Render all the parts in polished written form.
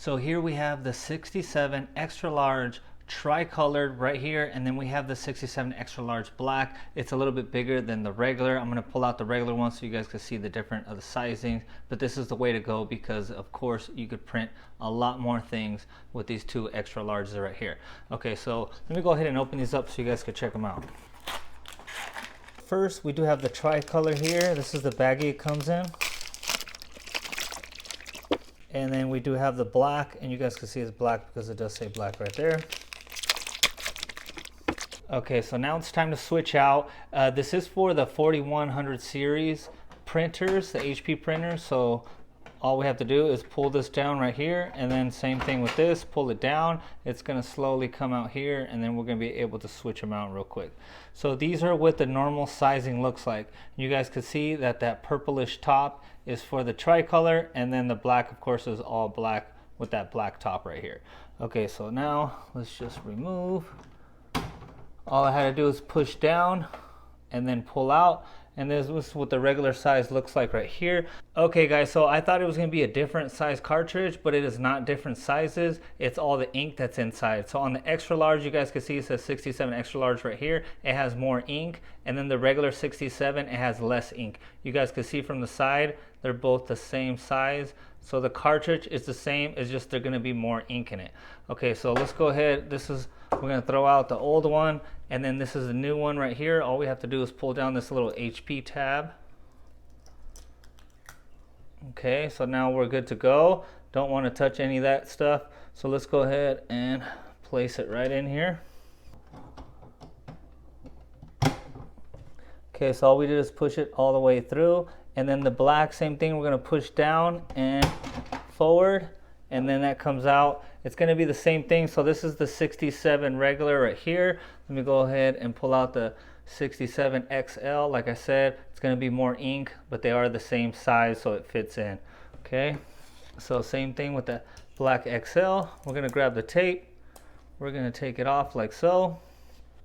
So here we have the 67 extra large tri-colored right here, and then we have the 67 extra large black. It's a little bit bigger than the regular. I'm going to pull out the regular one so you guys can see the different of the sizing, but this is the way to go because of course you could print a lot more things with these two extra larges right here. Okay, so let me go ahead and open these up so you guys can check them out. First, we do have the tri-color here. This is the baggie it comes in. And then we do have the black, and you guys can see it's black because it does say black right there. Okay, so now it's time to switch out. This is for the 4100 series printers, the HP printers. So all we have to do is pull this down right here, and then same thing with this, pull it down. It's gonna slowly come out here, and then we're gonna be able to switch them out real quick. So these are what the normal sizing looks like. You guys can see that that purplish top is for the tricolor, and then the black of course is all black with that black top right here. Okay, so now let's just remove. All I had to do is push down and then pull out, and this is what the regular size looks like right here. Okay guys, so I thought it was gonna be a different size cartridge, but it is not different sizes. It's all the ink that's inside. So on the extra large, you guys can see it says 67 extra large right here. It has more ink, and then the regular 67, it has less ink. You guys can see from the side, they're both the same size. So the cartridge is the same, it's just they're gonna be more ink in it. Okay, so let's go ahead. We're gonna throw out the old one, and then this is the new one right here. All we have to do is pull down this little HP tab. Okay, so now we're good to go. Don't want to touch any of that stuff. So let's go ahead and place it right in here. Okay, so all we did is push it all the way through, and then the black, same thing, we're gonna push down and forward, and then that comes out. It's going to be the same thing. So this is the 67 regular right here. Let me go ahead and pull out the 67 XL. Like I said, it's going to be more ink, but they are the same size, so it fits in. Okay, so same thing with the black XL. We're going to grab the tape. We're going to take it off like so,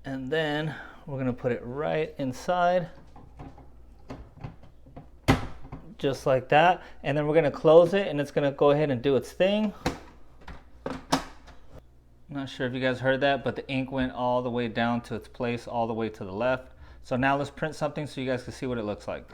and then we're going to put it right inside, just like that. And then we're going to close it, and it's going to go ahead and do its thing. Not sure if you guys heard that, but the ink went all the way down to its place, all the way to the left. So now let's print something so you guys can see what it looks like.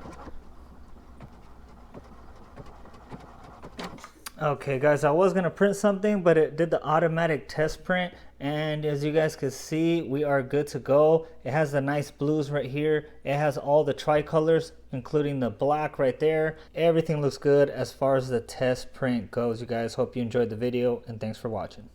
Okay guys, I was gonna print something, but it did the automatic test print, and as you guys can see, we are good to go. It has the nice blues right here. It has all the tricolors, including the black right there. Everything looks good as far as the test print goes. You guys, hope you enjoyed the video, and thanks for watching.